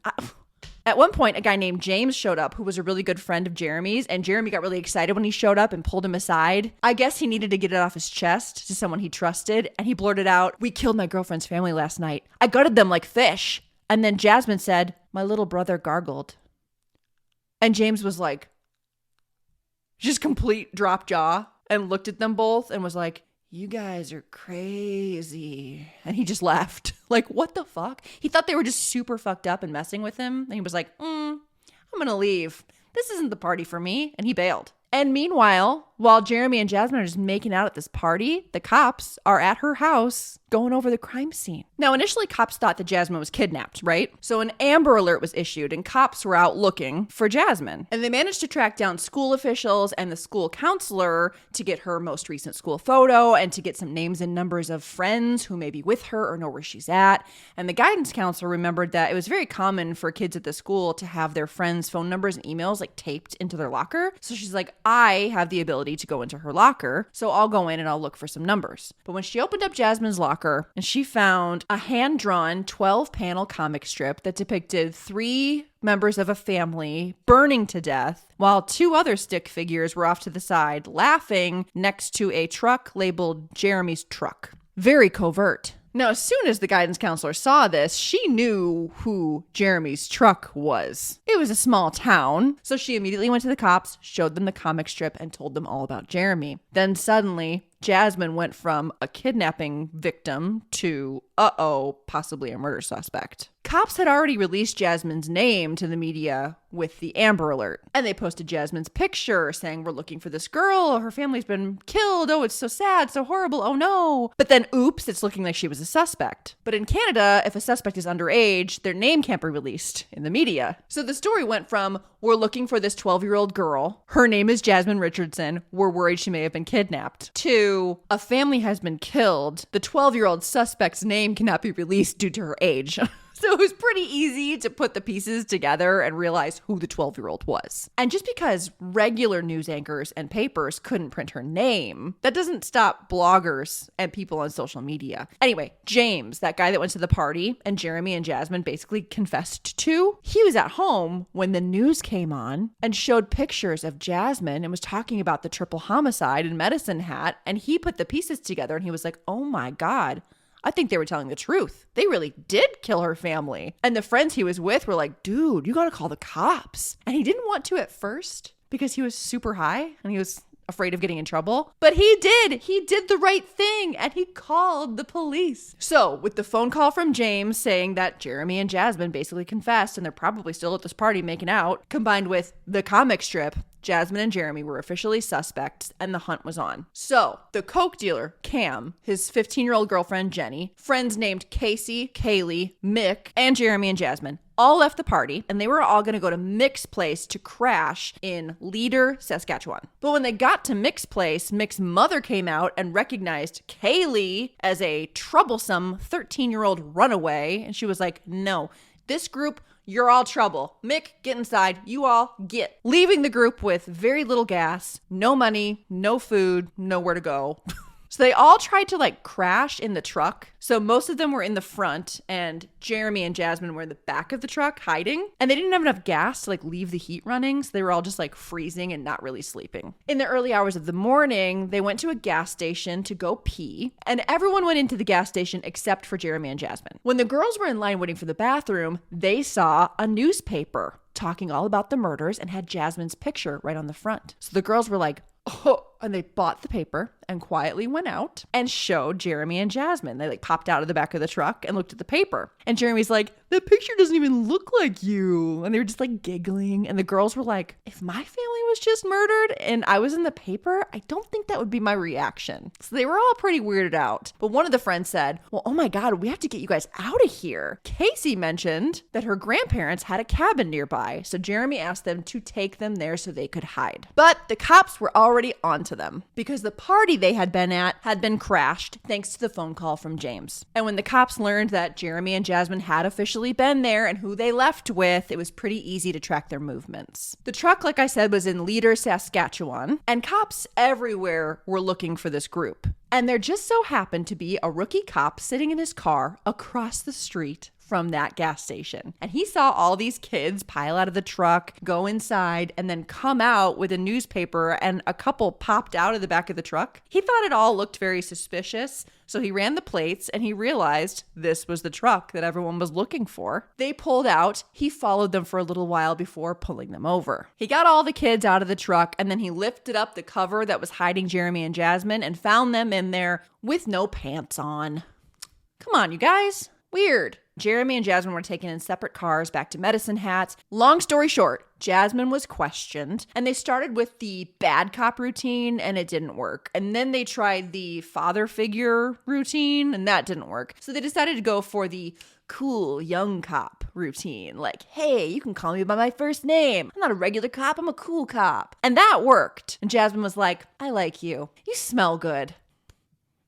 At one point, a guy named James showed up who was a really good friend of Jeremy's, and Jeremy got really excited when he showed up and pulled him aside. I guess he needed to get it off his chest to someone he trusted, and he blurted out, "We killed my girlfriend's family last night. I gutted them like fish." And then Jasmine said, "My little brother gargled." And James was like, just complete drop jaw and looked at them both and was like, "You guys are crazy." And he just left. Like, what the fuck? He thought they were just super fucked up and messing with him. And he was like, I'm going to leave. This isn't the party for me. And he bailed. And meanwhile, while Jeremy and Jasmine are just making out at this party, the cops are at her house going over the crime scene. Now, initially, cops thought that Jasmine was kidnapped, right? So an Amber Alert was issued and cops were out looking for Jasmine. And they managed to track down school officials and the school counselor to get her most recent school photo and to get some names and numbers of friends who may be with her or know where she's at. And the guidance counselor remembered that it was very common for kids at the school to have their friends' phone numbers and emails like taped into their locker. So she's like, I have the ability to go into her locker, so I'll go in and I'll look for some numbers. But when she opened up Jasmine's locker and she found a hand-drawn 12-panel comic strip that depicted 3 members of a family burning to death, while 2 other stick figures were off to the side laughing next to a truck labeled Jeremy's truck. Very covert. Now, as soon as the guidance counselor saw this, she knew who Jeremy's truck was. It was a small town, so she immediately went to the cops, showed them the comic strip, and told them all about Jeremy. Then suddenly, Jasmine went from a kidnapping victim to, possibly a murder suspect. Cops had already released Jasmine's name to the media with the Amber Alert, and they posted Jasmine's picture saying, "We're looking for this girl. Her family's been killed. Oh, it's so sad, so horrible. Oh no." But then, oops, it's looking like she was a suspect. But in Canada, if a suspect is underage, their name can't be released in the media. So the story went from, "We're looking for this 12-year-old girl. Her name is Jasmine Richardson. We're worried she may have been kidnapped," to "A family has been killed. The 12-year-old suspect's name cannot be released due to her age." So it was pretty easy to put the pieces together and realize who the 12-year-old was. And just because regular news anchors and papers couldn't print her name, that doesn't stop bloggers and people on social media. Anyway, James, that guy that went to the party and Jeremy and Jasmine basically confessed to, he was at home when the news came on and showed pictures of Jasmine and was talking about the triple homicide in Medicine Hat. And he put the pieces together and he was like, oh my God, I think they were telling the truth. They really did kill her family. And the friends he was with were like, dude, you gotta call the cops. And he didn't want to at first because he was super high and he was afraid of getting in trouble. But he did. He did the right thing and he called the police. So with the phone call from James saying that Jeremy and Jasmine basically confessed and they're probably still at this party making out, combined with the comic strip, Jasmine and Jeremy were officially suspects and the hunt was on. So the coke dealer, Cam, his 15-year-old girlfriend, Jenny, friends named Casey, Kaylee, Mick, and Jeremy and Jasmine all left the party, and they were all going to go to Mick's place to crash in Leader, Saskatchewan. But when they got to Mick's place, Mick's mother came out and recognized Kaylee as a troublesome 13-year-old runaway, and she was like, no, this group, you're all trouble. Mick, get inside. You all get. Leaving the group with very little gas, no money, no food, nowhere to go. So they all tried to crash in the truck. So most of them were in the front and Jeremy and Jasmine were in the back of the truck hiding. And they didn't have enough gas to leave the heat running. So they were all just freezing and not really sleeping. In the early hours of the morning, they went to a gas station to go pee. And everyone went into the gas station except for Jeremy and Jasmine. When the girls were in line waiting for the bathroom, they saw a newspaper talking all about the murders and had Jasmine's picture right on the front. So the girls were like, oh, and they bought the paper and quietly went out and showed Jeremy and Jasmine. They popped out of the back of the truck and looked at the paper. And Jeremy's like, that picture doesn't even look like you. And they were just giggling. And the girls were like, if my family was just murdered and I was in the paper, I don't think that would be my reaction. So they were all pretty weirded out. But one of the friends said, well, oh my God, we have to get you guys out of here. Casey mentioned that her grandparents had a cabin nearby. So Jeremy asked them to take them there so they could hide. But the cops were already onto them because the party they had been at had been crashed thanks to the phone call from James. And when the cops learned that Jeremy and Jasmine had officially been there and who they left with, it was pretty easy to track their movements. The truck, like I said, was in Leader, Saskatchewan, and cops everywhere were looking for this group. And there just so happened to be a rookie cop sitting in his car across the street from that gas station. And he saw all these kids pile out of the truck, go inside, and then come out with a newspaper, and a couple popped out of the back of the truck. He thought it all looked very suspicious, so he ran the plates and he realized this was the truck that everyone was looking for. They pulled out. He followed them for a little while before pulling them over. He got all the kids out of the truck and then he lifted up the cover that was hiding Jeremy and Jasmine and found them in there with no pants on. Come on, you guys. Weird. Jeremy and Jasmine were taken in separate cars back to Medicine Hat. Long story short, Jasmine was questioned, and they started with the bad cop routine, and it didn't work. And then they tried the father figure routine, and that didn't work. So they decided to go for the cool young cop routine. Hey, you can call me by my first name. I'm not a regular cop, I'm a cool cop. And that worked. And Jasmine was like, I like you. You smell good.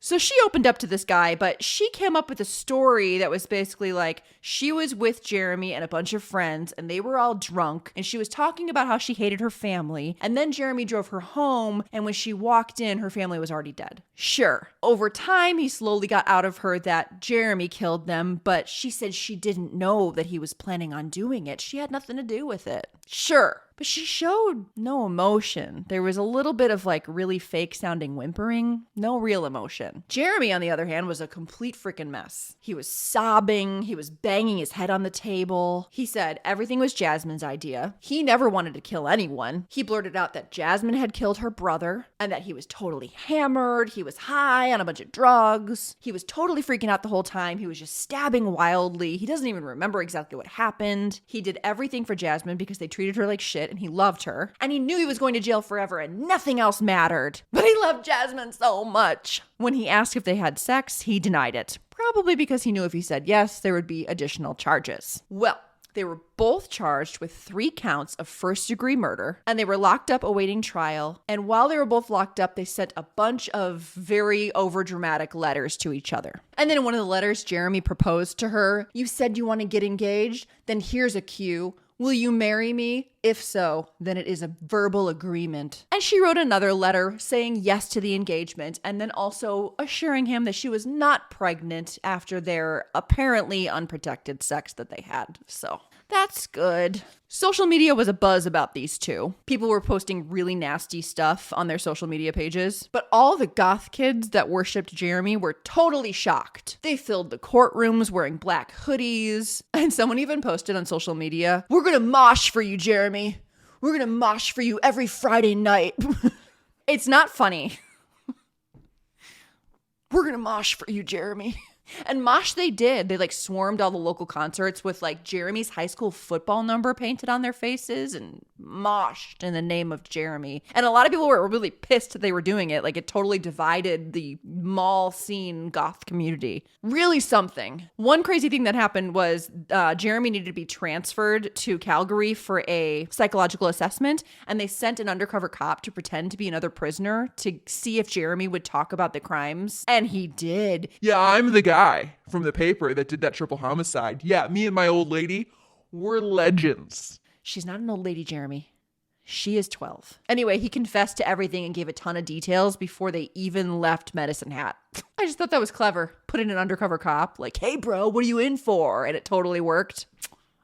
So she opened up to this guy, but she came up with a story that was basically she was with Jeremy and a bunch of friends and they were all drunk and she was talking about how she hated her family. And then Jeremy drove her home and when she walked in, her family was already dead. Sure. Over time, he slowly got out of her that Jeremy killed them, but she said she didn't know that he was planning on doing it. She had nothing to do with it. Sure. But she showed no emotion. There was a little bit of really fake sounding whimpering, no real emotion. Jeremy, on the other hand, was a complete freaking mess. He was sobbing. He was banging his head on the table. He said everything was Jasmine's idea. He never wanted to kill anyone. He blurted out that Jasmine had killed her brother and that he was totally hammered. He was high on a bunch of drugs. He was totally freaking out the whole time. He was just stabbing wildly. He doesn't even remember exactly what happened. He did everything for Jasmine because they treated her like shit and he loved her. And he knew he was going to jail forever and nothing else mattered. But he loved Jasmine so much. When he asked if they had sex, he denied it. Probably because he knew if he said yes, there would be additional charges. Well, they were both charged with 3 counts of first-degree murder, and they were locked up awaiting trial. And while they were both locked up, they sent a bunch of very overdramatic letters to each other. And then in one of the letters, Jeremy proposed to her, "You said you want to get engaged? Then here's a cue. Will you marry me? If so, then it is a verbal agreement." And she wrote another letter saying yes to the engagement and then also assuring him that she was not pregnant after their apparently unprotected sex that they had. So that's good. Social media was abuzz about these two. People were posting really nasty stuff on their social media pages, but all the goth kids that worshipped Jeremy were totally shocked. They filled the courtrooms wearing black hoodies, and someone even posted on social media, "We're gonna mosh for you, Jeremy. We're gonna mosh for you every Friday night." It's not funny. "We're gonna mosh for you, Jeremy." And mosh they did. They swarmed all the local concerts with Jeremy's high school football number painted on their faces and moshed in the name of Jeremy. And a lot of people were really pissed that they were doing it. Like, it totally divided the mall scene goth community. Really something. One crazy thing that happened was Jeremy needed to be transferred to Calgary for a psychological assessment, and they sent an undercover cop to pretend to be another prisoner to see if Jeremy would talk about the crimes. And he did. Yeah, I'm the guy from the paper that did that triple homicide. Yeah, me and my old lady, we're legends. She's not an old lady, Jeremy. She is 12. Anyway, he confessed to everything and gave a ton of details before they even left Medicine Hat. I just thought that was clever. Put in an undercover cop, like, hey, bro, what are you in for? And it totally worked.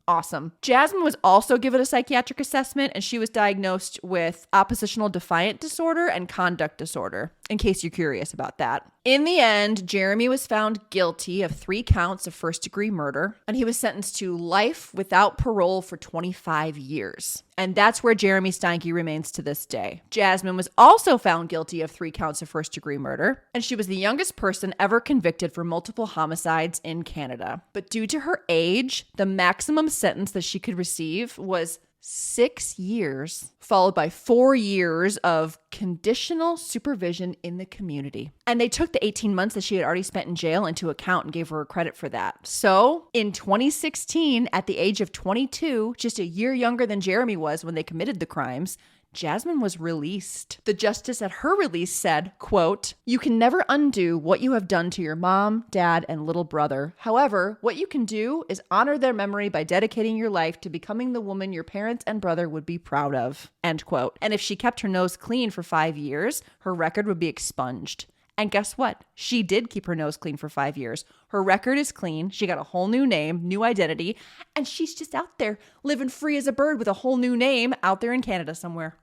Awesome. Jasmine was also given a psychiatric assessment, and she was diagnosed with oppositional defiant disorder and conduct disorder, in case you're curious about that. In the end, Jeremy was found guilty of 3 counts of first-degree murder, and he was sentenced to life without parole for 25 years. And that's where Jeremy Steinke remains to this day. Jasmine was also found guilty of 3 counts of first-degree murder, and she was the youngest person ever convicted for multiple homicides in Canada. But due to her age, the maximum sentence that she could receive was 6 years, followed by 4 years of conditional supervision in the community. And they took the 18 months that she had already spent in jail into account and gave her credit for that. So in 2016, at the age of 22, just a year younger than Jeremy was when they committed the crimes, Jasmine was released. The justice at her release said, quote, "You can never undo what you have done to your mom, dad, and little brother. However, what you can do is honor their memory by dedicating your life to becoming the woman your parents and brother would be proud of." End quote. And if she kept her nose clean for 5 years, her record would be expunged. And guess what? She did keep her nose clean for 5 years. Her record is clean. She got a whole new name, new identity, and she's just out there living free as a bird with a whole new name out there in Canada somewhere.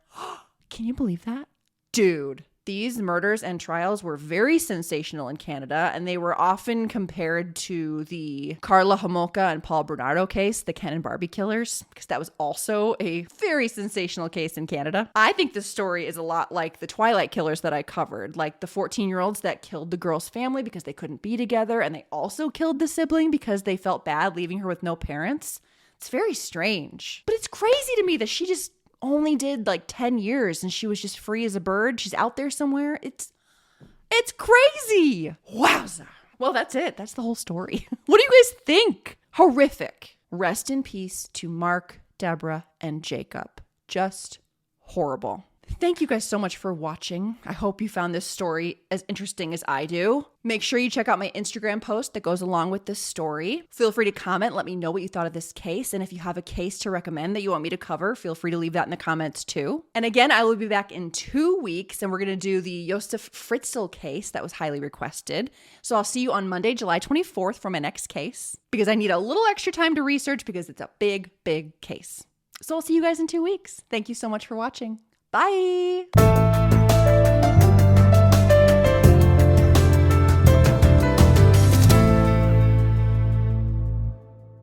Can you believe that? Dude, these murders and trials were very sensational in Canada, and they were often compared to the Carla Homolka and Paul Bernardo case, the Ken and Barbie killers, because that was also a very sensational case in Canada. I think this story is a lot like the Twilight killers that I covered, like the 14-year-olds that killed the girl's family because they couldn't be together, and they also killed the sibling because they felt bad leaving her with no parents. It's very strange. But it's crazy to me that she just only did like 10 years and she was just free as a bird. She's out there somewhere. It's crazy. Wowza. Well, that's it. That's the whole story. What do you guys think? Horrific. Rest in peace to Mark, Deborah, and Jacob. Just horrible. Thank you guys so much for watching. I hope you found this story as interesting as I do. Make sure you check out my Instagram post that goes along with this story. Feel free to comment. Let me know what you thought of this case. And if you have a case to recommend that you want me to cover, feel free to leave that in the comments too. And again, I will be back in 2 weeks and we're going to do the Josef Fritzl case that was highly requested. So I'll see you on Monday, July 24th for my next case because I need a little extra time to research because it's a big, big case. So I'll see you guys in 2 weeks. Thank you so much for watching. Bye.